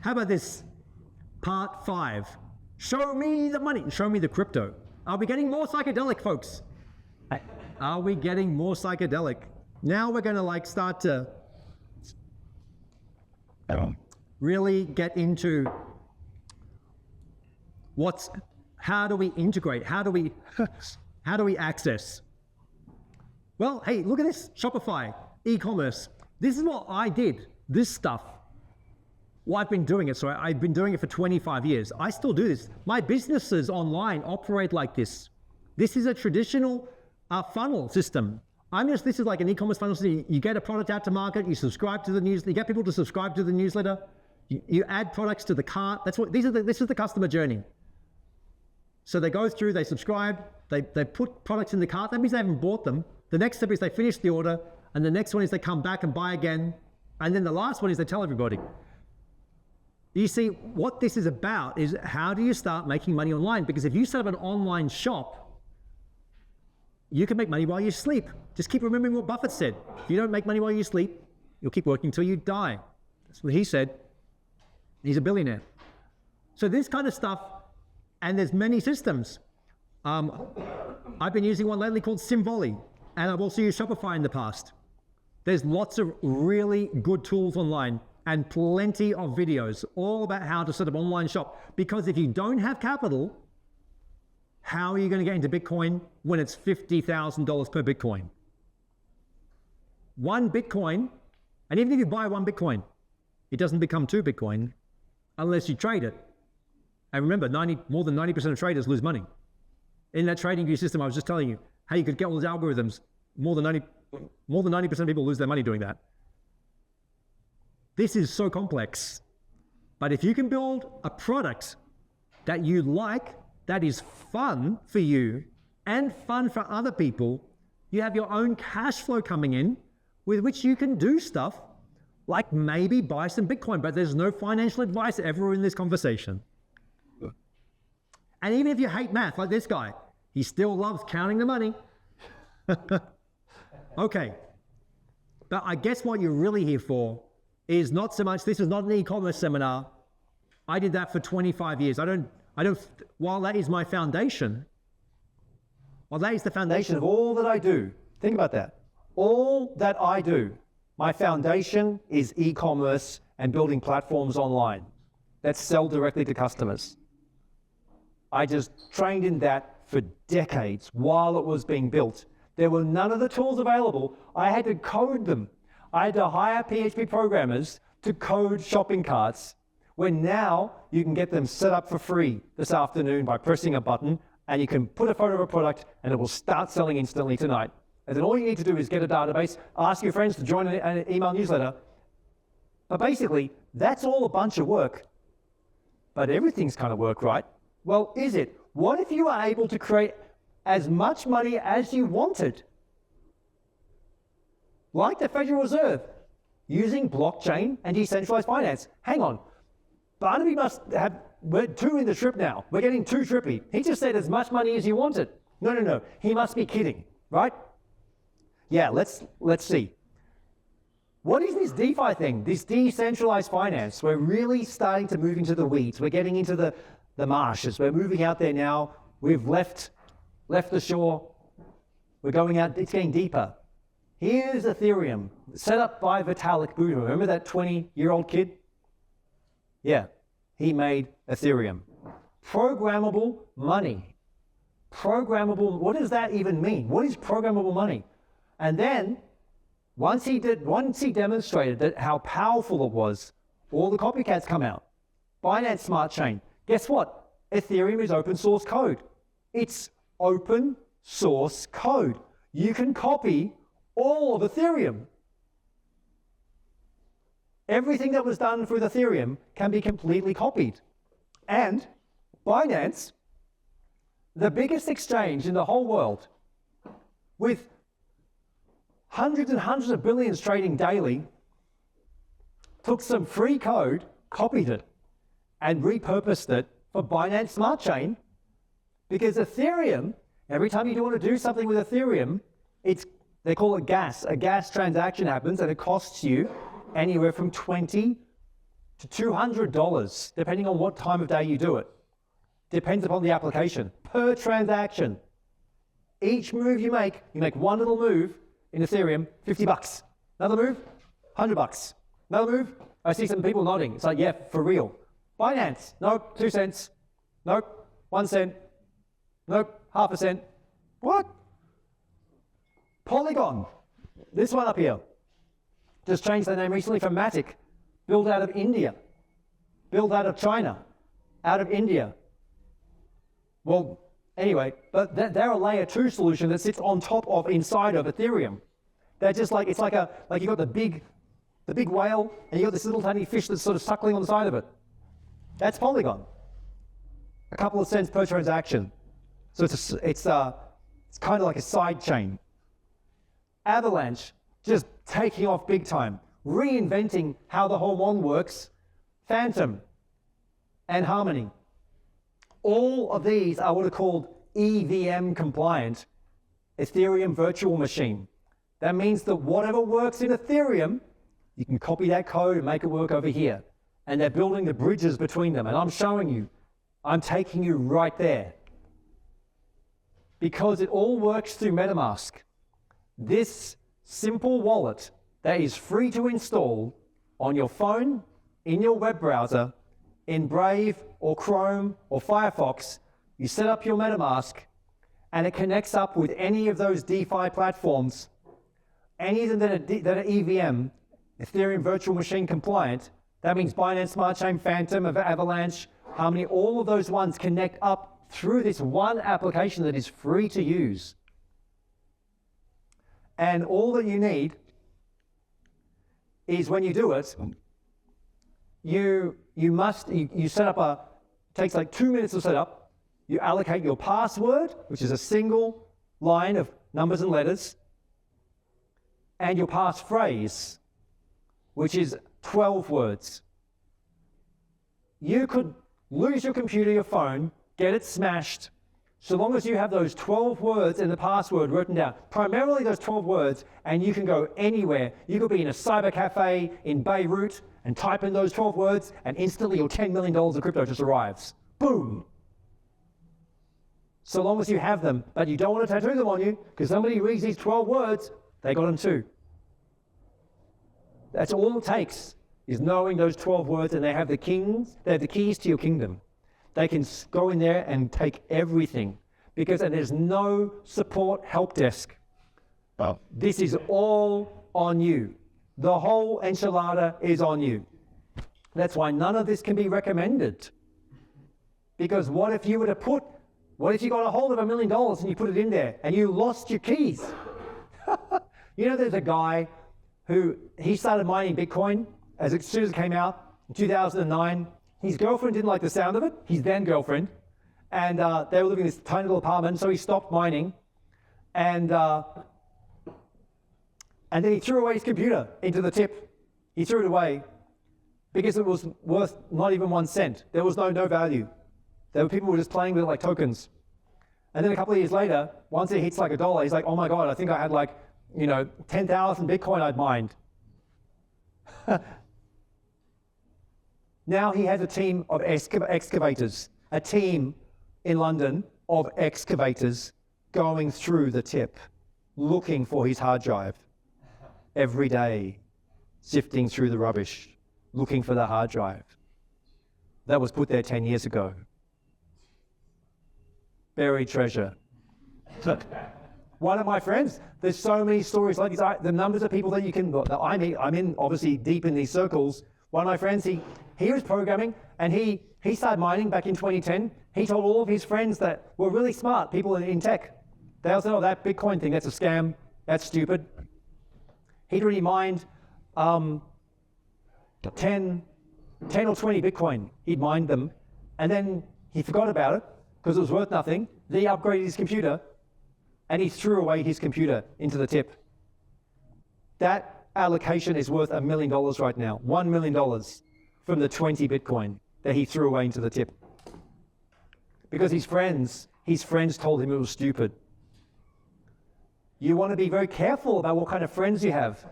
How about this? Part 5. Show me the money. Show me the crypto. Are we getting more psychedelic, folks? Are we getting more psychedelic? Now we're going to start to really get into how do we integrate? How do we access? Well, hey, look at this, Shopify, e-commerce. This is what I did, this stuff. Well, I've been doing it, so I've been doing it for 25 years. I still do this. My businesses online operate like this. This is a traditional funnel system. This is like an e-commerce funnel system. You get a product out to market, you subscribe to the newsletter, you get people to subscribe to the newsletter, you add products to the cart. This is the customer journey. So they go through, they subscribe, they put products in the cart. That means they haven't bought them. The next step is they finish the order, and the next one is they come back and buy again. And then the last one is they tell everybody. You see, what this is about is how do you start making money online? Because if you set up an online shop, you can make money while you sleep. Just keep remembering what Buffett said. If you don't make money while you sleep, you'll keep working until you die. That's what he said. He's a billionaire. So this kind of stuff, and there's many systems. I've been using one lately called Simvolley, and I've also used Shopify in the past. There's lots of really good tools online and plenty of videos all about how to set up an online shop. Because if you don't have capital, how are you going to get into Bitcoin when it's $50,000 per Bitcoin? One Bitcoin, and even if you buy one Bitcoin, it doesn't become 2 Bitcoin unless you trade it. And remember, more than 90% of traders lose money. In that trading view system, I was just telling you how you could get all those algorithms. More than 90% of people lose their money doing that. This is so complex. But if you can build a product that you like, that is fun for you and fun for other people, you have your own cash flow coming in with which you can do stuff like maybe buy some Bitcoin, but there's no financial advice ever in this conversation. And even if you hate math like this guy, he still loves counting the money. Okay, but I guess what you're really here for is not so much, this is not an e-commerce seminar. I did that for 25 years. While that is my foundation, while that is the foundation of all that I do, think about that. All that I do, my foundation is e-commerce and building platforms online that sell directly to customers. I just trained in that for decades while it was being built. There were none of the tools available. I had to code them. I had to hire PHP programmers to code shopping carts, when now you can get them set up for free this afternoon by pressing a button, and you can put a photo of a product and it will start selling instantly tonight. And then all you need to do is get a database, ask your friends to join an email newsletter. But basically, that's all a bunch of work. But everything's kind of work, right? Well, is it? What if you were able to create as much money as you wanted? Like the Federal Reserve, using blockchain and decentralized finance. Hang on, Barnaby we're too in the trip now. We're getting too trippy. He just said as much money as you wanted. No. He must be kidding, right? Yeah, let's see. What is this DeFi thing, this decentralized finance? We're really starting to move into the weeds. We're getting into the marshes. We're moving out there now. We've left the shore. We're going out, it's getting deeper. Here's Ethereum, set up by Vitalik Buterin. Remember that 20-year-old kid? Yeah, he made Ethereum. Programmable money. Programmable, what does that even mean? What is programmable money? And then, once he demonstrated how powerful it was, all the copycats come out. Binance Smart Chain. Guess what? Ethereum is open source code. It's open source code. You can copy all of Ethereum. Everything that was done with Ethereum can be completely copied. And Binance, the biggest exchange in the whole world, with hundreds and hundreds of billions trading daily, took some free code, copied it, and repurposed it for Binance Smart Chain, because Ethereum, every time you want to do something with Ethereum, they call it gas. A gas transaction happens and it costs you anywhere from 20 to $200, depending on what time of day you do it. Depends upon the application, per transaction. Each move you make one little move in Ethereum, $50. Another move, $100. Another move, I see some people nodding. It's like, yeah, for real. Binance, nope, 2 cents. Nope, 1 cent. Nope, half a cent. What? Polygon, this one up here. Just changed their name recently from Matic. Built out of India. Built out of China. Out of India. Well, anyway, but they're a layer 2 solution that sits on top of, inside of Ethereum. They're just like, it's like you got the big whale, and you got this little tiny fish that's sort of suckling on the side of it. That's Polygon. A couple of cents per transaction. So it's kind of like a side chain. Avalanche, just taking off big time, reinventing how the whole one works. Phantom and Harmony. All of these are what are called EVM compliant, Ethereum virtual machine. That means that whatever works in Ethereum, you can copy that code and make it work over here. And they're building the bridges between them. And I'm showing you, I'm taking you right there. Because it all works through MetaMask. This simple wallet that is free to install on your phone, in your web browser, in Brave or Chrome or Firefox, you set up your MetaMask and it connects up with any of those DeFi platforms, any of them that are EVM, Ethereum Virtual Machine compliant. That means Binance Smart Chain, Phantom, Avalanche, Harmony, all of those ones connect up through this one application that is free to use. And all that you need is, when you do it, you set up it takes like 2 minutes to set up. You allocate your password, which is a single line of numbers and letters, and your passphrase, which is 12 words. You could lose your computer, your phone, get it smashed, so long as you have those 12 words in the password written down, primarily those 12 words, and you can go anywhere. You could be in a cyber cafe in Beirut and type in those 12 words, and instantly your $10 million of crypto just arrives. Boom. So long as you have them, but you don't want to tattoo them on you, because somebody reads these 12 words, they got them too. That's all it takes, is knowing those 12 words, and they have the keys to your kingdom. They can go in there and take everything, and there's no support help desk. Oh. This is all on you. The whole enchilada is on you. That's why none of this can be recommended. Because what if you got a hold of $1 million and you put it in there and you lost your keys? You know, there's a guy who, he started mining Bitcoin as soon as it came out in 2009. His girlfriend didn't like the sound of it, his then girlfriend, and they were living in this tiny little apartment, so he stopped mining, and then he threw away his computer into the tip. He threw it away because it was worth not even 1 cent. There was no value. People were just playing with it like tokens. And then a couple of years later, once it hits like $1, he's like, oh my God, I think I had 10,000 Bitcoin I'd mined. Now he has a team of excavators, a team in London of excavators going through the tip, looking for his hard drive every day, sifting through the rubbish, looking for the hard drive that was put there 10 years ago. Buried treasure. One of my friends, there's so many stories like these. The numbers of people that I'm in obviously deep in these circles. One of my friends, he was programming, and he started mining back in 2010. He told all of his friends that were really smart people in tech. They all said, oh, that Bitcoin thing, that's a scam, that's stupid. He'd already mined 10 or 20 Bitcoin. He'd mined them, and then he forgot about it because it was worth nothing. Then he upgraded his computer, and he threw away his computer into the tip. That allocation is worth $1 million right now, $1 million from the 20 Bitcoin that he threw away into the tip. Because his friends told him it was stupid. You want to be very careful about what kind of friends you have,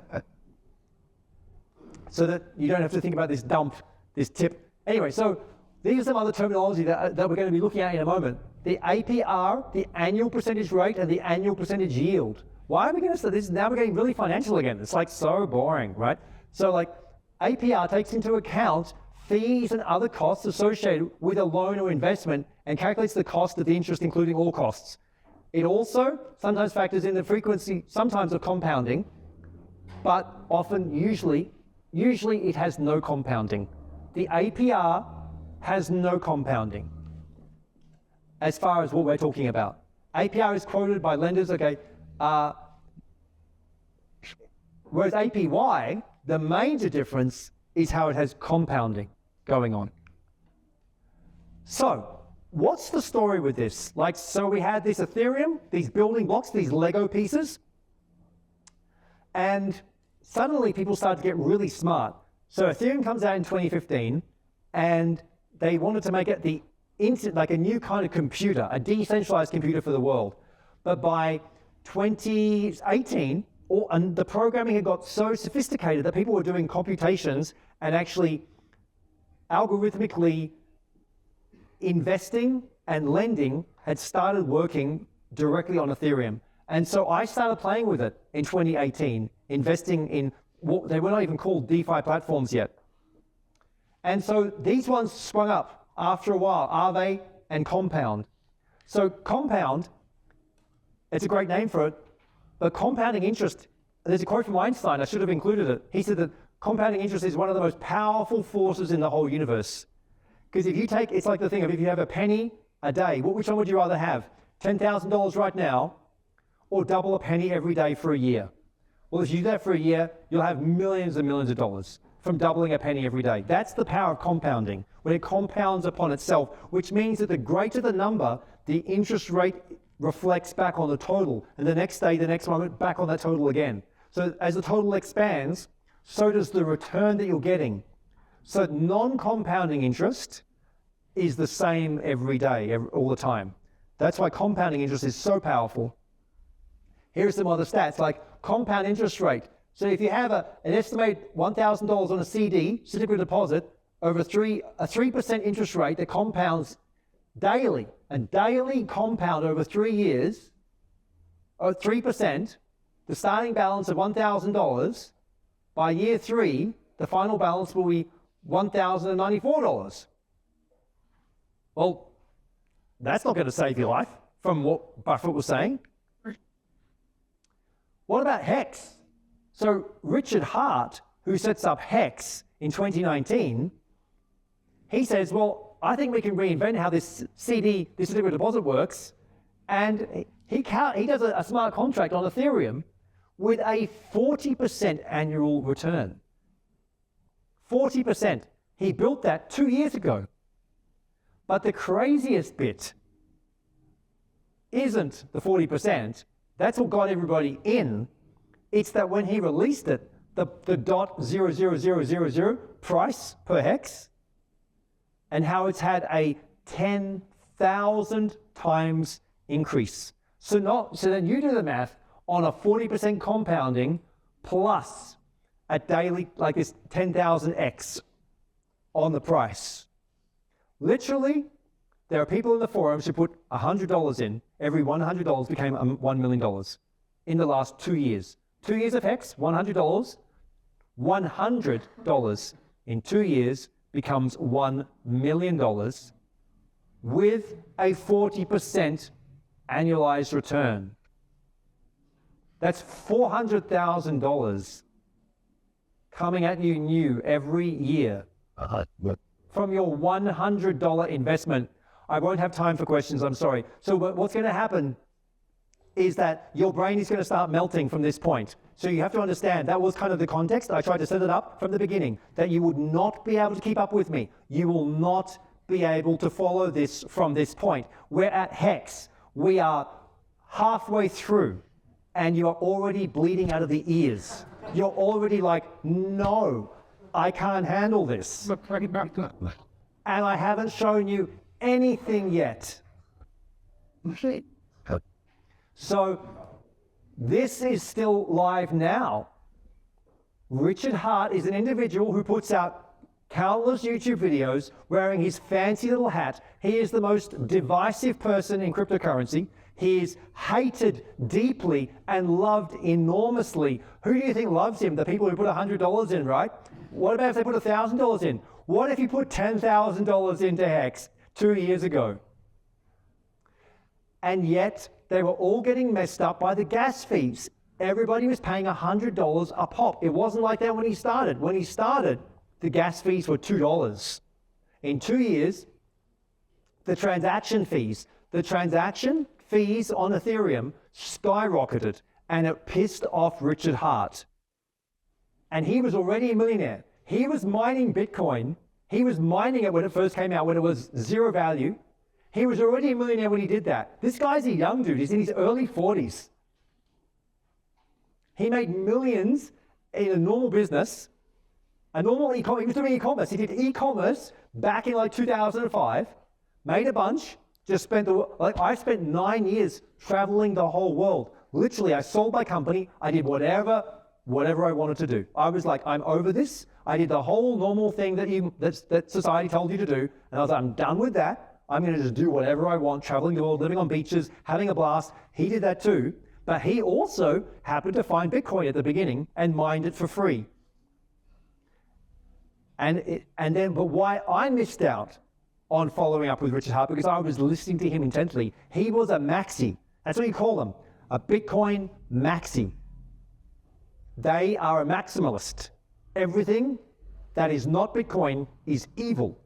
so that you don't have to think about this dump this tip. Anyway, so these are some other terminology that we're going to be looking at in a moment. The APR, the annual percentage rate, and the annual percentage yield. Why are we going to start this? Now we're getting really financial again. It's like so boring, right? So like APR takes into account fees and other costs associated with a loan or investment and calculates the cost of the interest, including all costs. It also sometimes factors in the frequency, sometimes of compounding, but often, usually it has no compounding. The APR has no compounding as far as what we're talking about. APR is quoted by lenders, okay, whereas APY, the major difference is how it has compounding going on. So, what's the story with this? Like, so we had this Ethereum, these building blocks, these Lego pieces, and suddenly people started to get really smart. So Ethereum comes out in 2015, and they wanted to make it like a new kind of computer, a decentralized computer for the world. But by 2018, and the programming had got so sophisticated that people were doing computations and actually algorithmically investing and lending had started working directly on Ethereum. And so I started playing with it in 2018, investing in what they were not even called DeFi platforms yet. And so these ones sprung up after a while, Aave and Compound. So Compound, it's a great name for it, but compounding interest, there's a quote from Einstein, I should have included it. He said that compounding interest is one of the most powerful forces in the whole universe. Because if you take, it's like the thing of if you have a penny a day, which one would you rather have? $10,000 right now, or double a penny every day for a year? Well, if you do that for a year, you'll have millions and millions of dollars from doubling a penny every day. That's the power of compounding, when it compounds upon itself, which means that the greater the number, the interest rate reflects back on the total, and the next day, the next moment, back on that total again. So as the total expands, so does the return that you're getting. So non-compounding interest is the same every day, all the time. That's why compounding interest is so powerful. Here's some other stats, like compound interest rate. So if you have an estimated $1,000 on a CD, certificate of deposit, over a 3% interest rate that compounds daily, a daily compound over 3 years, or 3%, the starting balance of $1,000, by year 3, the final balance will be $1,094. Well, that's not going to save your life, from what Buffett was saying. What about Hex? So Richard Hart, who sets up Hex in 2019, he says, well, I think we can reinvent how this CD, this certificate of deposit works, and he does a smart contract on Ethereum with a 40% annual return. 40%. He built that 2 years ago. But the craziest bit isn't the 40%. That's what got everybody in. It's that when he released it, the .00000 price per hex, and how it's had a 10,000 times increase. So then you do the math on a 40% compounding plus a daily, like this 10,000x on the price. Literally, there are people in the forums who put $100 in. Every $100 became $1 million in the last 2 years. 2 years of Hex, $100. $100 in 2 years becomes $1 million with a 40% annualized return. That's $400,000 coming at you new every year from your $100 investment. I won't have time for questions, I'm sorry. So what's going to happen is that your brain is going to start melting from this point. So you have to understand, that was kind of the context. I tried to set it up from the beginning, that you would not be able to keep up with me. You will not be able to follow this from this point. We're at Hex. We are halfway through, and you're already bleeding out of the ears. You're already like, no, I can't handle this. And I haven't shown you anything yet. So this is still live now. Richard Hart is an individual who puts out countless YouTube videos wearing his fancy little hat. He is the most divisive person in cryptocurrency. He is hated deeply and loved enormously. Who do you think loves him? The people who put $100 in, right? What about if they put $1,000 in? What if you put $10,000 into Hex 2 years ago? And yet they were all getting messed up by the gas fees. Everybody was paying $100 a pop. It wasn't like that when he started. When he started, the gas fees were $2. In 2 years, the transaction fees on Ethereum skyrocketed, and it pissed off Richard Hart. And he was already a millionaire. He was mining Bitcoin. He was mining it when it first came out, when it was zero value. He was already a millionaire when he did that. This guy's a young dude. He's in his early 40s. He made millions in a normal business, he was doing e-commerce. He did e-commerce back in like 2005, made a bunch, I spent 9 years traveling the whole world. Literally, I sold my company. I did whatever I wanted to do. I was like, I'm over this. I did the whole normal thing that society told you to do. And I was like, I'm done with that. I'm going to just do whatever I want, traveling the world, living on beaches, having a blast. He did that too. But he also happened to find Bitcoin at the beginning and mined it for free. But why I missed out on following up with Richard Hart, because I was listening to him intently. He was a maxi. That's what you call them, a Bitcoin maxi. They are a maximalist. Everything that is not Bitcoin is evil.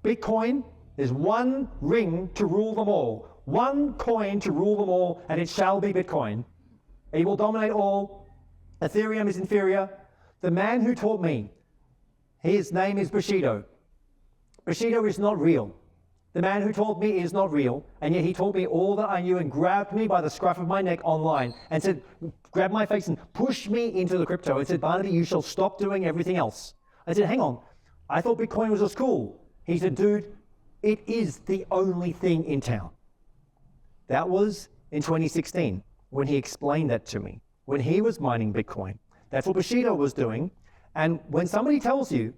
Bitcoin is one ring to rule them all, one coin to rule them all, and it shall be Bitcoin. It will dominate all. Ethereum is inferior. The man who taught me, his name is Bushido. Bushido is not real. The man who taught me is not real, and yet he taught me all that I knew and grabbed me by the scruff of my neck online and said, grabbed my face and pushed me into the crypto and said, Barnaby, you shall stop doing everything else. I said, hang on, I thought Bitcoin was just cool. He said, dude, it is the only thing in town. That was in 2016 when he explained that to me, when he was mining Bitcoin. That's what Bushido was doing. And when somebody tells you,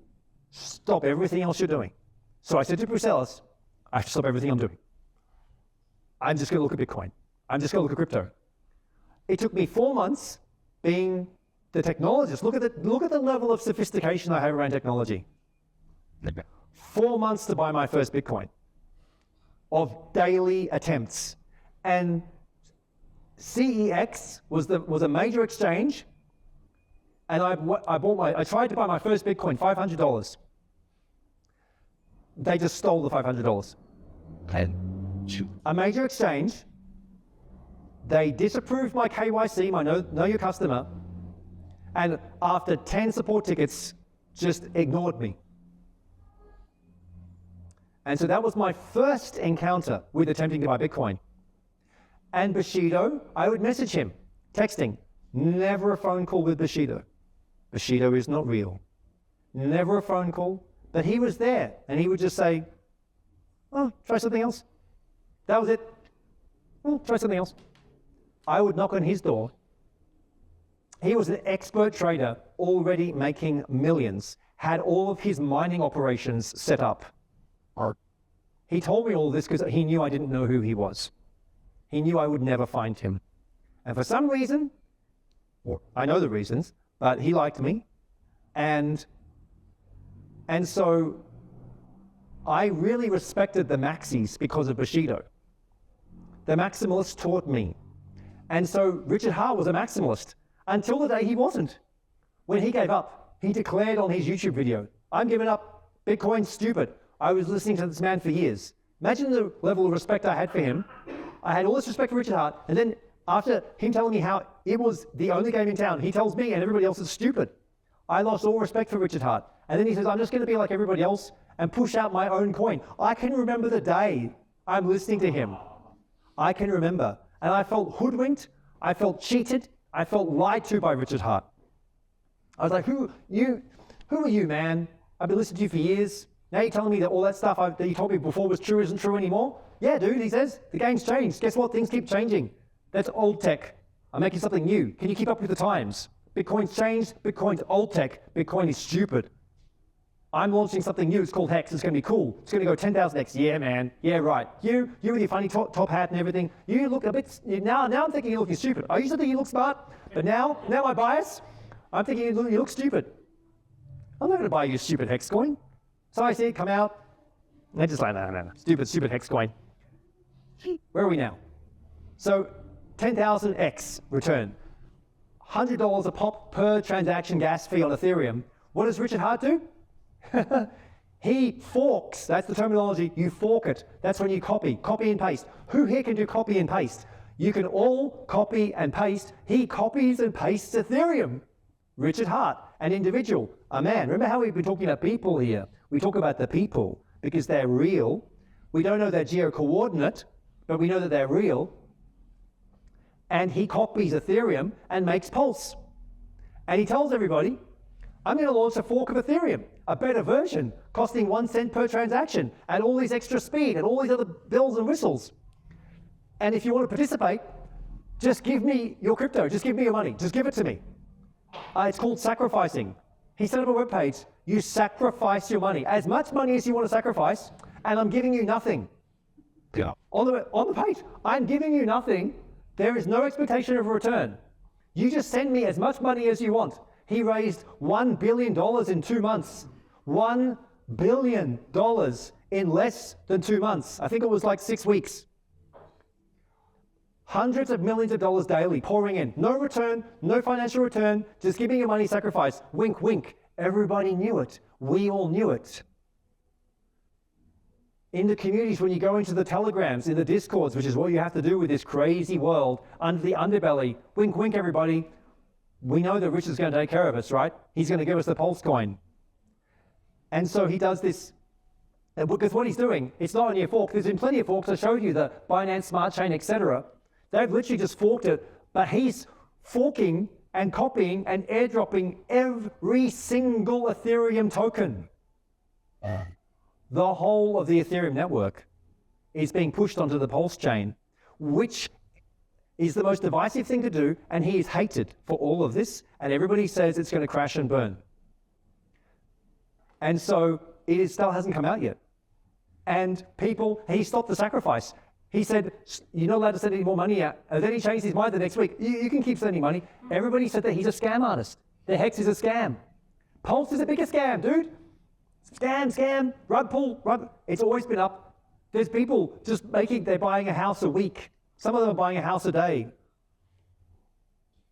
stop everything else you're doing. So I said to Bruce Ellis, I have to stop everything I'm doing. I'm just going to look at Bitcoin. I'm just going to look at crypto. It took me 4 months being the technologist. Look at the level of sophistication I have around technology. 4 months to buy my first Bitcoin of daily attempts. And CEX was a major exchange. And I tried to buy my first Bitcoin, $500. They just stole the $500. A major exchange. They disapproved my KYC, my know your customer, and after 10 support tickets, just ignored me. And so that was my first encounter with attempting to buy Bitcoin. And Bushido, I would message him, texting, never a phone call with Bushido. Bushido is not real. Never a phone call, but he was there, and he would just say, oh, try something else. That was it. Oh, try something else. I would knock on his door. He was an expert trader, already making millions, had all of his mining operations set up. He told me all this because he knew I didn't know who he was. He knew I would never find him. And for some reason, I know the reasons, but he liked me. And so I really respected the maxis because of Bushido. The maximalists taught me. And so Richard Hart was a maximalist until the day he wasn't. When he gave up, he declared on his YouTube video, I'm giving up, Bitcoin's stupid. I was listening to this man for years. Imagine the level of respect I had for him. I had all this respect for Richard Hart, and then after him telling me how it was the only game in town, he tells me and everybody else is stupid. I lost all respect for Richard Hart. And then he says, I'm just going to be like everybody else and push out my own coin. I can remember the day I'm listening to him. I can remember. And I felt hoodwinked. I felt cheated. I felt lied to by Richard Hart. I was like, who are you, man? I've been listening to you for years. Now you're telling me that all that stuff that you told me before was true isn't true anymore? Yeah, dude, he says, the game's changed. Guess what? Things keep changing. That's old tech. I'm making something new. Can you keep up with the times? Bitcoin's changed. Bitcoin's old tech. Bitcoin is stupid. I'm launching something new. It's called Hex. It's going to be cool. It's going to go 10,000x. Yeah, man. Yeah, right. You with your funny top hat and everything. You look a bit. Now I'm thinking you're looking stupid. I used to think you look smart, but now my bias, I'm thinking you look stupid. I'm not going to buy you a stupid Hex coin. So I see it come out. And they're just like, no. Stupid Hex coin. Where are we now? So 10,000x return. $100 a pop per transaction gas fee on Ethereum. What does Richard Hart do? He forks. That's the terminology. You fork it. That's when you copy and paste. Who here can do copy and paste? You can all copy and paste. He copies and pastes Ethereum. Richard Hart, an individual, a man. Remember how we've been talking about people here? We talk about the people because they're real. We don't know their geo-coordinate, but we know that they're real. And he copies Ethereum and makes Pulse. And he tells everybody, I'm going to launch a fork of Ethereum, a better version, costing 1 cent per transaction, and all these extra speed, and all these other bells and whistles. And if you want to participate, just give me your crypto, just give me your money, just give it to me. It's called sacrificing. He set up a webpage. You sacrifice your money, as much money as you want to sacrifice, and I'm giving you nothing. Yeah. On the page, I'm giving you nothing. There is no expectation of a return. You just send me as much money as you want. He raised $1 billion in 2 months. $1 billion in less than 2 months. I think it was like 6 weeks. Hundreds of millions of dollars daily pouring in. No return, no financial return, just giving your money sacrifice. Wink, wink. Everybody knew it. We all knew it. In the communities, when you go into the telegrams, in the discords, which is what you have to do with this crazy world, under the underbelly, wink, wink, everybody. We know that Richard's going to take care of us, right? He's going to give us the Pulse coin. And so he does this, because what he's doing, it's not only a fork. There's been plenty of forks. I showed you the Binance Smart Chain, etc. They've literally just forked it, but he's forking and copying and airdropping every single Ethereum token. The whole of the Ethereum network is being pushed onto the Pulse chain, which is the most divisive thing to do, and he is hated for all of this, and everybody says it's going to crash and burn. And so it still hasn't come out yet. And he stopped the sacrifice. He said, you're not allowed to send any more money out. And then he changed his mind the next week. You can keep sending money. Everybody said that he's a scam artist. The Hex is a scam. Pulse is a bigger scam, dude. Scam, rug pull. It's always been up. There's people just they're buying a house a week. Some of them are buying a house a day.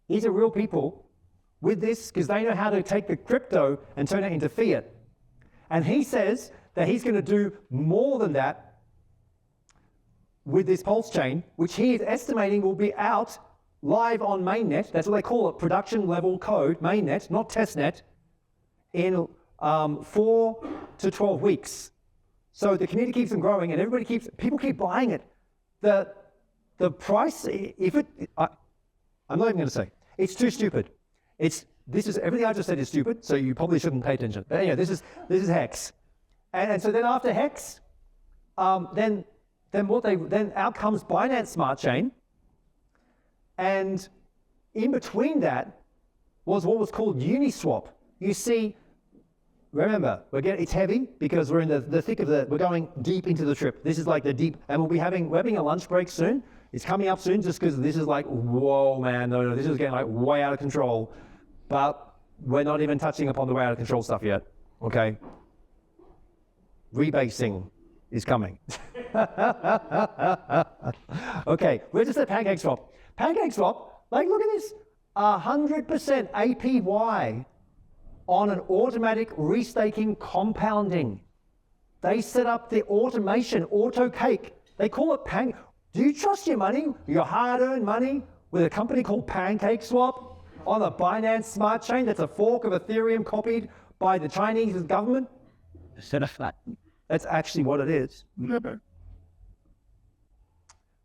These are real people with this because they know how to take the crypto and turn it into fiat. And he says that he's going to do more than that with this Pulse chain, which he is estimating will be out live on mainnet. That's what they call it, production level code, mainnet, not testnet, in 4 to 12 weeks. So the community keeps on growing and people keep buying it. The price, I'm not even going to say, it's too stupid. Everything I just said is stupid, so you probably shouldn't pay attention. But anyway, this is Hex. And so then after Hex, then out comes Binance Smart Chain. And in between that was what was called Uniswap. You see, remember, it's heavy because we're in the thick of we're going deep into the trip. This is like the deep, and we're having a lunch break soon. It's coming up soon just because this is like, whoa, man, no, this is getting like way out of control. But we're not even touching upon the way out of control stuff yet, okay? Rebasing is coming. Okay, we're just at PancakeSwap. PancakeSwap, like look at this, 100% APY on an automatic restaking compounding. They set up the automation, auto cake. They call it Do you trust your money, your hard-earned money, with a company called PancakeSwap on the Binance Smart Chain that's a fork of Ethereum copied by the Chinese government? Set up that. That's actually what it is.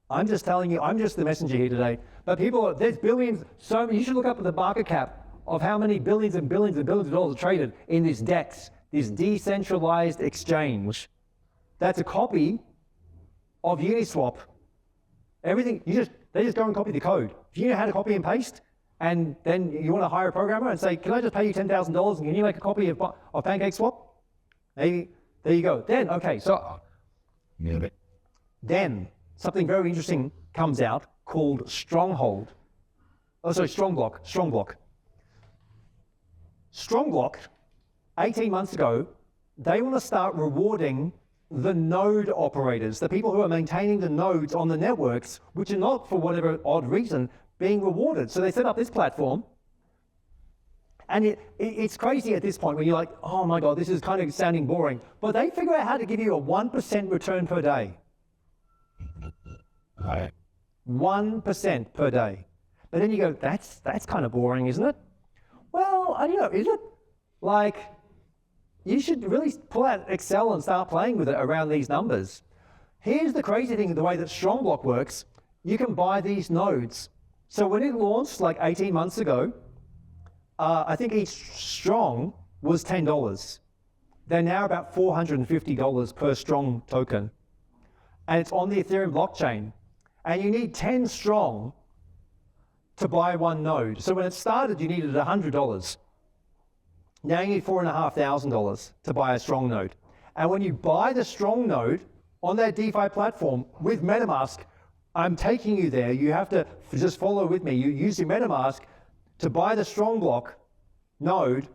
I'm just telling you, I'm just the messenger here today. But there's billions, you should look up at the market cap of how many billions and billions and billions of dollars are traded in this DEX, this decentralized exchange. That's a copy of Uniswap. Everything, they just go and copy the code. If you know how to copy and paste, and then you want to hire a programmer and say, can I just pay you $10,000 and can you make a copy of PancakeSwap? Maybe, there you go. Then, okay, so then something very interesting comes out called Stronghold. Oh, sorry, Strongblock. Strongblock, 18 months ago, they want to start rewarding the node operators, the people who are maintaining the nodes on the networks, which are not, for whatever odd reason, being rewarded. So they set up this platform. And it's crazy at this point when you're like, oh my God, this is kind of sounding boring. But they figure out how to give you a 1% return per day. 1% per day. But then you go, that's kind of boring, isn't it? Well, I don't know, is it? Like, you should really pull out Excel and start playing with it around these numbers. Here's the crazy thing, the way that Strongblock works, you can buy these nodes. So when it launched like 18 months ago, I think each strong was $10. They're now about $450 per strong token. And it's on the Ethereum blockchain. And you need 10 strong to buy one node. So when it started, you needed $100. Now you need $4,500 to buy a strong node. And when you buy the strong node on that DeFi platform with MetaMask, I'm taking you there. You have to just follow with me. You use your MetaMask to buy the Strongblock node.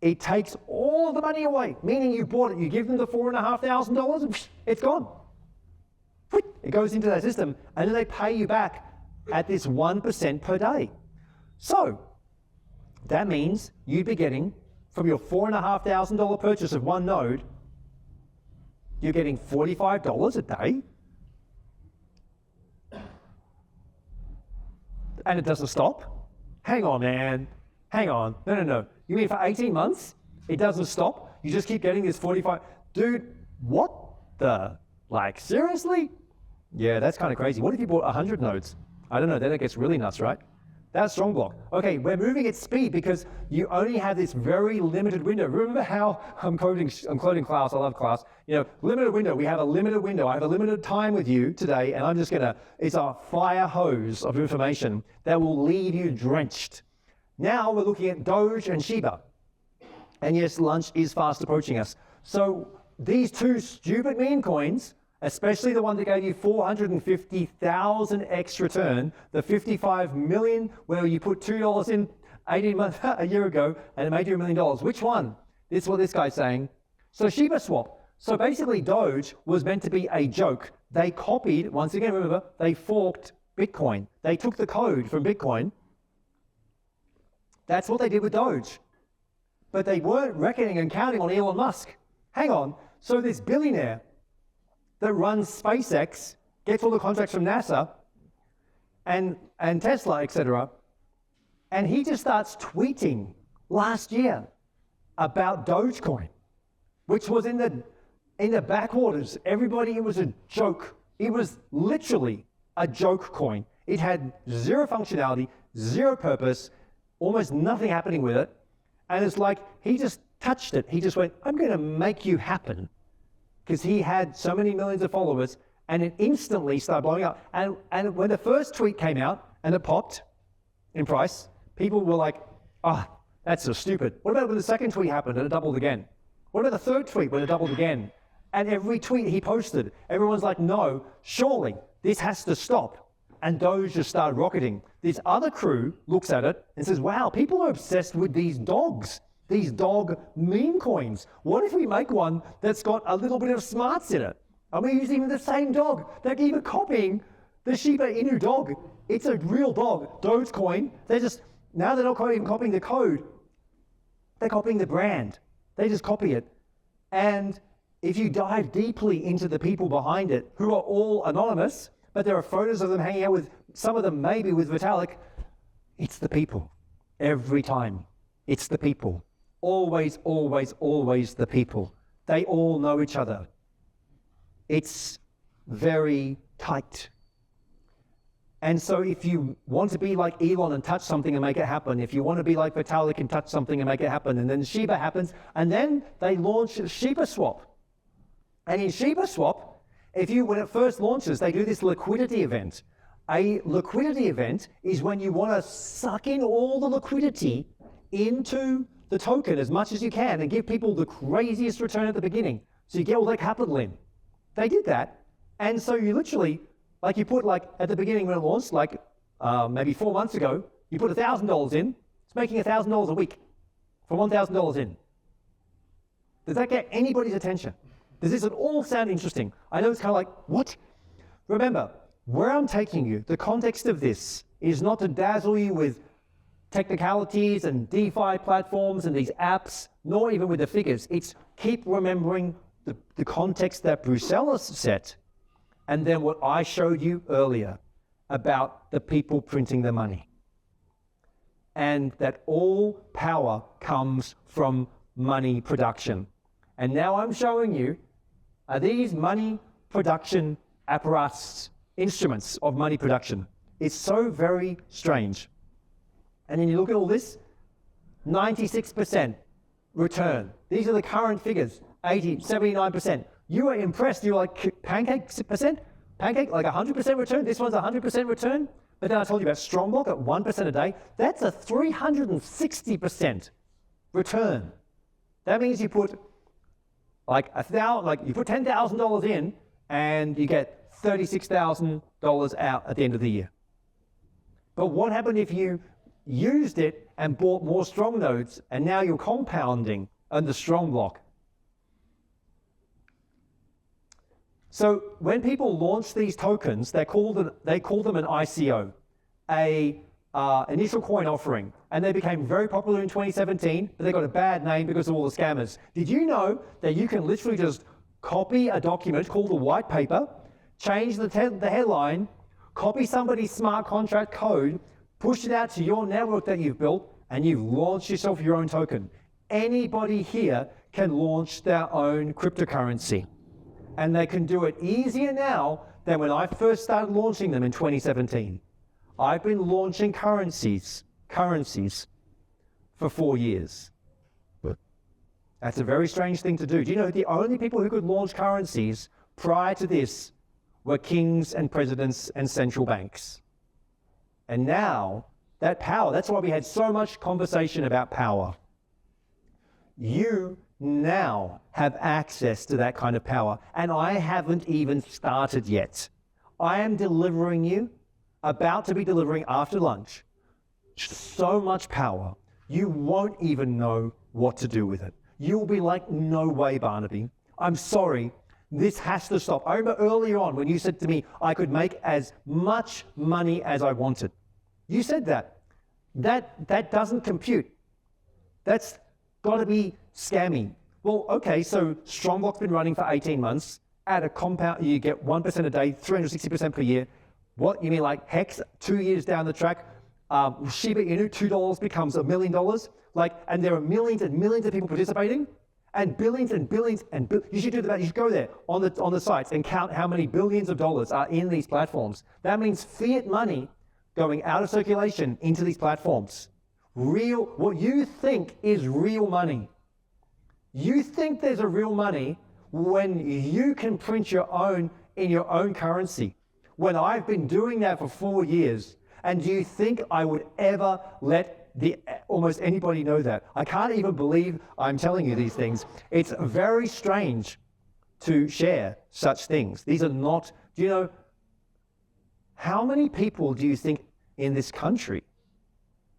It takes all the money away, meaning you bought it. You give them the $4,500 and it's gone. It goes into that system and then they pay you back at this 1% per day. So that means you'd be getting, from your $4,500 purchase of one node, you're getting $45 a day. And it doesn't stop? Hang on, man. Hang on. No. You mean for 18 months, it doesn't stop? You just keep getting this 45? Dude, what the? Like, seriously? Yeah, that's kind of crazy. What if you bought 100 nodes? I don't know, then it gets really nuts, right? That's Strongblock. Okay, we're moving at speed because you only have this very limited window. Remember how I'm quoting Klaus, I love Klaus. You know, limited window, we have a limited window. I have a limited time with you today, and I'm just gonna, it's a fire hose of information that will leave you drenched. Now we're looking at Doge and Shiba. And yes, lunch is fast approaching us. So these two stupid meme coins, especially the one that gave you 450,000x return, the 55 million where you put $2 in 18 months, a year ago, and it made you $1 million. Which one? This is what this guy's saying. So Shiba Swap. So basically Doge was meant to be a joke. They copied, once again, remember, they forked Bitcoin. They took the code from Bitcoin. That's what they did with Doge. But they weren't reckoning and counting on Elon Musk. Hang on. So this billionaire that runs SpaceX, gets all the contracts from NASA and Tesla, etc. And he just starts tweeting last year about Dogecoin, which was in the backwaters. Everybody, it was a joke. It was literally a joke coin. It had zero functionality, zero purpose, almost nothing happening with it. And it's like, he just touched it. He just went, I'm going to make you happen. Because he had so many millions of followers, and it instantly started blowing up. And when the first tweet came out and it popped in price, people were like, that's so stupid. What about when the second tweet happened and it doubled again? What about the third tweet when it doubled again? And every tweet he posted, everyone's like, no, surely this has to stop. And Doge just started rocketing. This other crew looks at it and says, wow, people are obsessed with these dogs. These dog meme coins. What if we make one that's got a little bit of smarts in it? And we're using the same dog. They're even copying the Shiba Inu dog. It's a real dog, Dogecoin. Now they're not even copying the code. They're copying the brand. They just copy it. And if you dive deeply into the people behind it, who are all anonymous, but there are photos of them hanging out with, some of them maybe with Vitalik, it's the people. Every time, it's the people. Always, always, always the people. They all know each other. It's very tight. And so if you want to be like Elon and touch something and make it happen, if you want to be like Vitalik and touch something and make it happen, and then Shiba happens, and then they launch Shiba Swap. And in Shiba Swap, when it first launches, they do this liquidity event. A liquidity event is when you want to suck in all the liquidity into the token as much as you can and give people the craziest return at the beginning. So you get all that capital in. They did that. And so you literally, like you put like at the beginning when it launched, like maybe 4 months ago, you put $1,000 in, it's making $1,000 a week for $1,000 in. Does that get anybody's attention? Does this at all sound interesting? I know it's kind of like, what? Remember, where I'm taking you, the context of this is not to dazzle you with technicalities and DeFi platforms and these apps, nor even with the figures. It's keep remembering the context that Bruxelles set, and then what I showed you earlier about the people printing the money. And that all power comes from money production. And now I'm showing you, are these money production apparatus, instruments of money production. It's so very strange. And then you look at all this, 96% return. These are the current figures, 80, 79%. You are impressed, you're like, pancake percent? Pancake, like 100% return? This one's 100% return? But then I told you about Strongblock at 1% a day. That's a 360% return. That means you put like you put $10,000 in and you get $36,000 out at the end of the year. But what happened if you used it and bought more strong nodes and now you're compounding on the strong block? So when people launch these tokens, they call them an ICO, initial coin offering, and they became very popular in 2017, but they got a bad name because of all the scammers. Did you know that you can literally just copy a document called a white paper, change the headline, copy somebody's smart contract code, push it out to your network that you've built, and you've launched yourself your own token? Anybody here can launch their own cryptocurrency. And they can do it easier now than when I first started launching them in 2017. I've been launching currencies for 4 years. That's a very strange thing to do. Do you know the only people who could launch currencies prior to this were kings and presidents and central banks? And now, that power, that's why we had so much conversation about power. You now have access to that kind of power, and I haven't even started yet. I am delivering you, about to be delivering after lunch, so much power, you won't even know what to do with it. You'll be like, no way, Barnaby. I'm sorry, this has to stop. I remember earlier on when you said to me, I could make as much money as I wanted. You said that. That doesn't compute. That's got to be scammy. Well, okay, so Strongblock's been running for 18 months. At a compound, you get 1% a day, 360% per year. What, you mean like Hex, 2 years down the track, Shiba Inu, $2 becomes $1 million? Like, and there are millions and millions of people participating, and billions and billions and you should do that. You should go there on the sites and count how many billions of dollars are in these platforms. That means fiat money going out of circulation into these platforms. Real, what you think is real money. You think there's a real money when you can print your own in your own currency. When I've been doing that for 4 years, and do you think I would ever let almost anybody know that? I can't even believe I'm telling you these things. It's very strange to share such things. These are not, do you know, how many people do you think in this country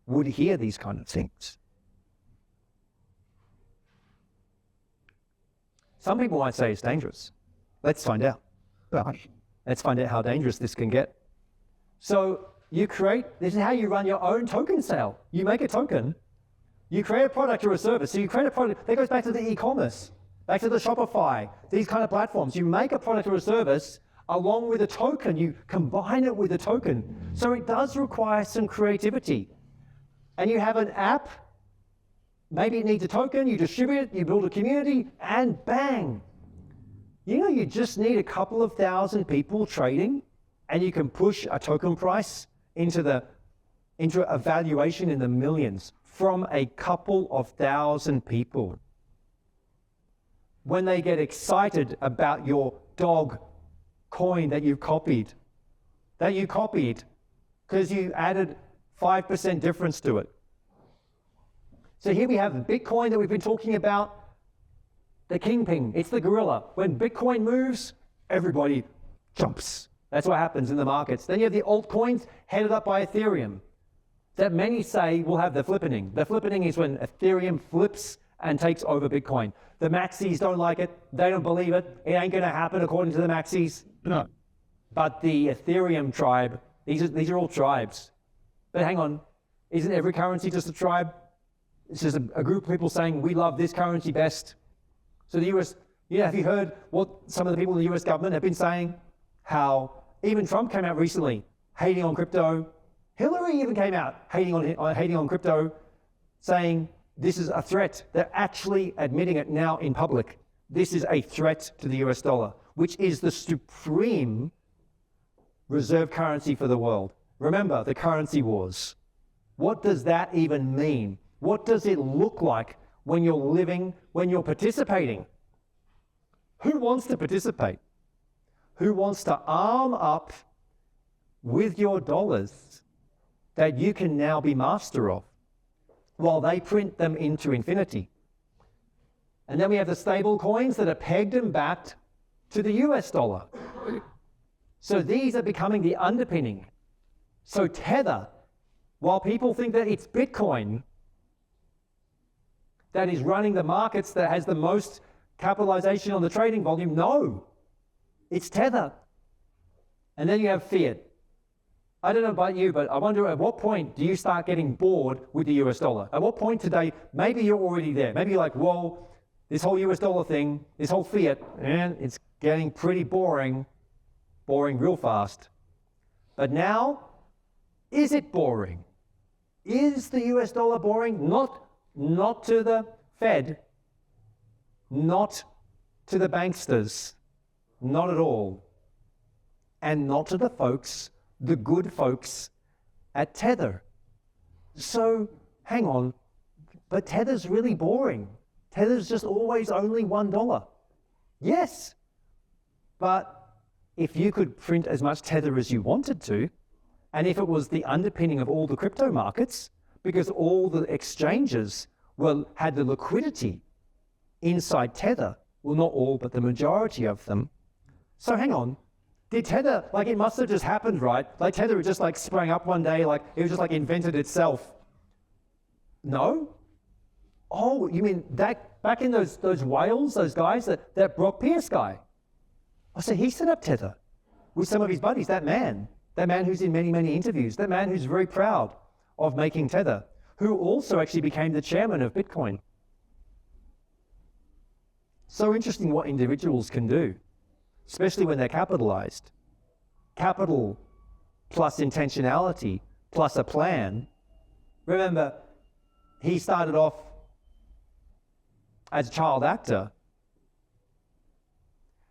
would hear these kind of things? Some people might say it's dangerous. Let's find out. Let's find out how dangerous this can get. So you create, this is how you run your own token sale. You make a token, you create a product or a service. So you create a product, that goes back to the e-commerce, back to the Shopify, these kind of platforms. You make a product or a service along with a token, you combine it with a token. So it does require some creativity. And you have an app, maybe it needs a token, you distribute it, you build a community, and bang. You know, you just need a couple of thousand people trading, and you can push a token price into a valuation in the millions from a couple of thousand people. When they get excited about your dog coin that you copied because you added 5% difference to it. So here we have Bitcoin that we've been talking about, the kingpin, it's the gorilla. When Bitcoin moves, everybody jumps. That's what happens in the markets. Then you have the altcoins headed up by Ethereum that many say will have the flippening. The flippening is when Ethereum flips and takes over Bitcoin. The maxis don't like it. They don't believe it. It ain't going to happen according to the maxis. No. But the Ethereum tribe, these are all tribes. But hang on, isn't every currency just a tribe? It's just a group of people saying, we love this currency best. So the US, have you heard what some of the people in the US government have been saying? How even Trump came out recently hating on crypto. Hillary even came out hating on crypto, saying this is a threat. They're actually admitting it now in public. This is a threat to the US dollar, which is the supreme reserve currency for the world. Remember the currency wars. What does that even mean? What does it look like when you're living, when you're participating? Who wants to participate? Who wants to arm up with your dollars that you can now be master of while they print them into infinity? And then we have the stable coins that are pegged and backed to the US dollar. So these are becoming the underpinning. So Tether, while people think that it's Bitcoin that is running the markets, that has the most capitalization on the trading volume, no, it's Tether. And then you have fiat. I don't know about you, but I wonder at what point do you start getting bored with the US dollar? At what point today, maybe you're already there. Maybe you're like, whoa, this whole US dollar thing, this whole fiat, and it's getting pretty boring real fast. But now, is it boring? Is the US dollar boring? Not to the Fed, not to the banksters, not at all. And not to the folks, the good folks at Tether. So, hang on, but Tether's really boring. Tether's just always only $1. Yes, but if you could print as much Tether as you wanted to, and if it was the underpinning of all the crypto markets, because all the exchanges had the liquidity inside Tether, well, not all, but the majority of them. So hang on, did Tether, it must have just happened, right? Like Tether just sprang up one day, it was just invented itself. No? Oh, you mean that back in those whales, those guys, that Brock Pierce guy? Oh, so he set up Tether with some of his buddies, that man who's in many, many interviews, that man who's very proud of making Tether, who also actually became the chairman of Bitcoin. So interesting what individuals can do, especially when they're capitalized. Capital plus intentionality plus a plan. Remember, he started off as a child actor,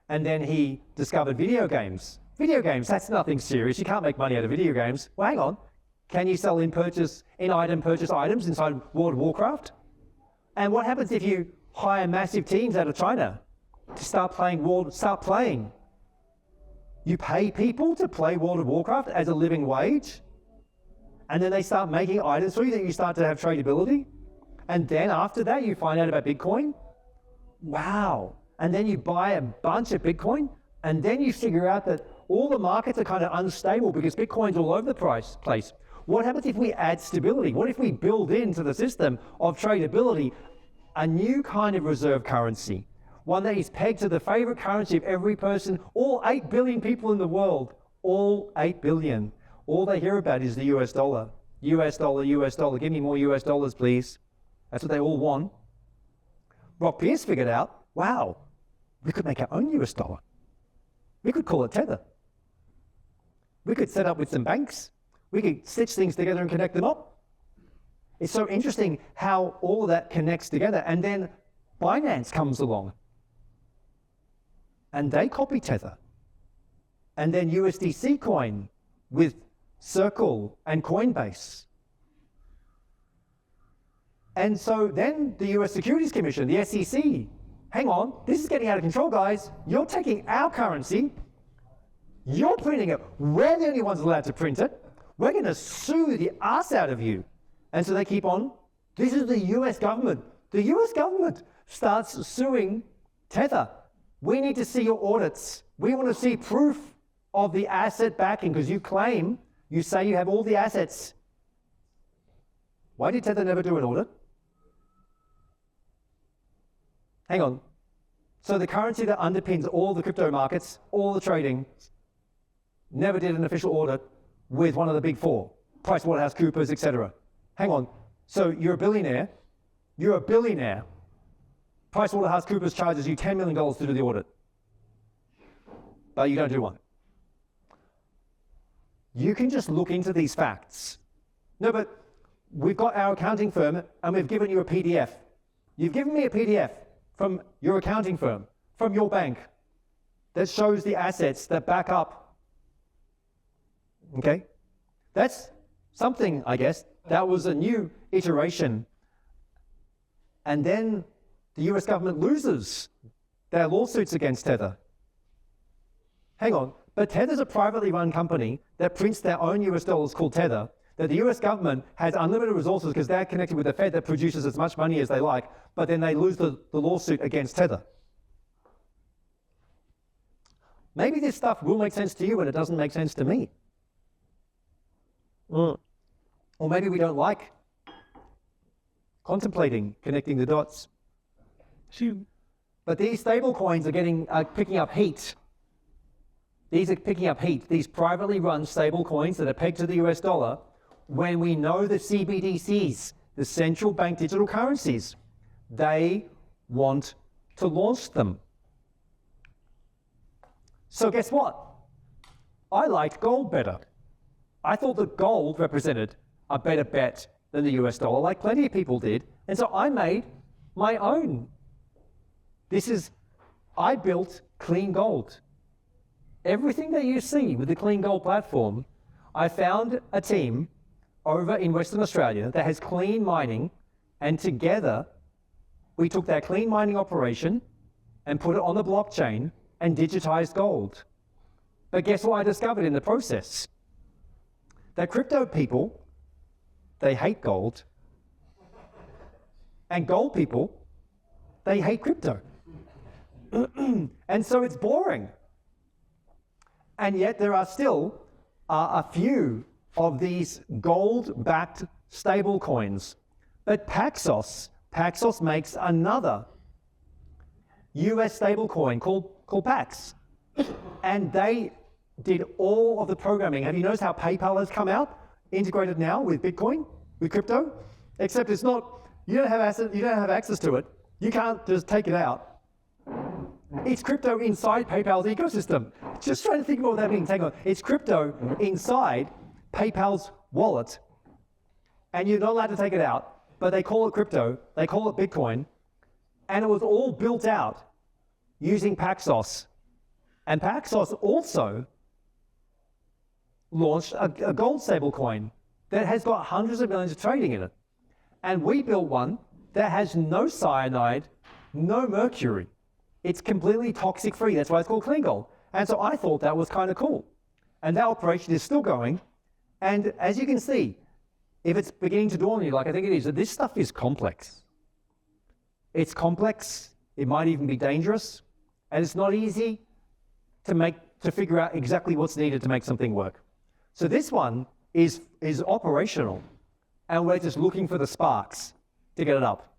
and then he discovered video games. Video games, that's nothing serious. You can't make money out of video games. Well, hang on. Can you sell in-item purchase items inside World of Warcraft? And what happens if you hire massive teams out of China to start playing? You pay people to play World of Warcraft as a living wage, and then they start making items for you that you start to have tradability. And then after that, you find out about Bitcoin. Wow. And then you buy a bunch of Bitcoin, and then you figure out that all the markets are kind of unstable because Bitcoin's all over the place. What happens if we add stability? What if we build into the system of tradability a new kind of reserve currency, one that is pegged to the favorite currency of every person, all 8 billion people in the world, all 8 billion. All they hear about is the US dollar. US dollar, US dollar, give me more US dollars, please. That's what they all want. Brock Pierce figured out, wow, we could make our own US dollar. We could call it Tether. We could set up with some banks. We could stitch things together and connect them up. It's so interesting how all of that connects together. And then Binance comes along and they copy Tether. And then USDC coin with Circle and Coinbase. And so then the US Securities Commission, the SEC, hang on, this is getting out of control, guys. You're taking our currency, you're printing it. We're the only ones allowed to print it. We're going to sue the ass out of you. And so they keep on This is the US government. The US government starts suing Tether. We need to see your audits. We want to see proof of the asset backing because you say you have all the assets. Why did Tether never do an audit? Hang on. So the currency that underpins all the crypto markets, all the trading, never did an official audit with one of the big four, PricewaterhouseCoopers, etc. Hang on. So you're a billionaire. PricewaterhouseCoopers charges you $10 million to do the audit, but you don't do one. You can just look into these facts. No, but we've got our accounting firm and we've given you a PDF. You've given me a PDF from your accounting firm, from your bank, that shows the assets that back up. Okay? That's something, I guess. That was a new iteration. And then the US government loses their lawsuits against Tether. Hang on, but Tether's a privately run company that prints their own US dollars called Tether, that the US government has unlimited resources because they're connected with the Fed that produces as much money as they like, but then they lose the lawsuit against Tether. Maybe this stuff will make sense to you and it doesn't make sense to me. Or maybe we don't like contemplating connecting the dots. But these stable coins are picking up heat. These are picking up heat, these privately run stable coins that are pegged to the US dollar, when we know the CBDCs, the central bank digital currencies, they want to launch them. So guess what? I liked gold better. I thought that gold represented a better bet than the US dollar, like plenty of people did. And so I made my own. I built clean gold. Everything that you see with the Clean Gold platform, I found a team over in Western Australia that has clean mining, and together we took that clean mining operation and put it on the blockchain and digitized gold. But guess what I discovered in the process? That crypto people, they hate gold, and gold people, they hate crypto. And so it's boring. And yet there are still a few of these gold-backed stable coins. But Paxos makes another US stable coin called Pax. And they did all of the programming. Have you noticed how PayPal has come out, integrated now with Bitcoin, with crypto? Except it's not, you don't have access to it. You can't just take it out. It's crypto inside PayPal's ecosystem. Just trying to think of what that means. Hang on. It's crypto inside PayPal's wallet, and you're not allowed to take it out, but they call it crypto, they call it Bitcoin, and it was all built out using Paxos. And Paxos also launched a gold stable coin that has got hundreds of millions of trading in it. And we built one that has no cyanide, no mercury. It's completely toxic free. That's why it's called Clean Gold. And so I thought that was kind of cool. And that operation is still going. And as you can see, if it's beginning to dawn on you, like I think it is, that this stuff is complex. It's complex. It might even be dangerous. And it's not easy to figure out exactly what's needed to make something work. So this one is operational. And we're just looking for the sparks to get it up.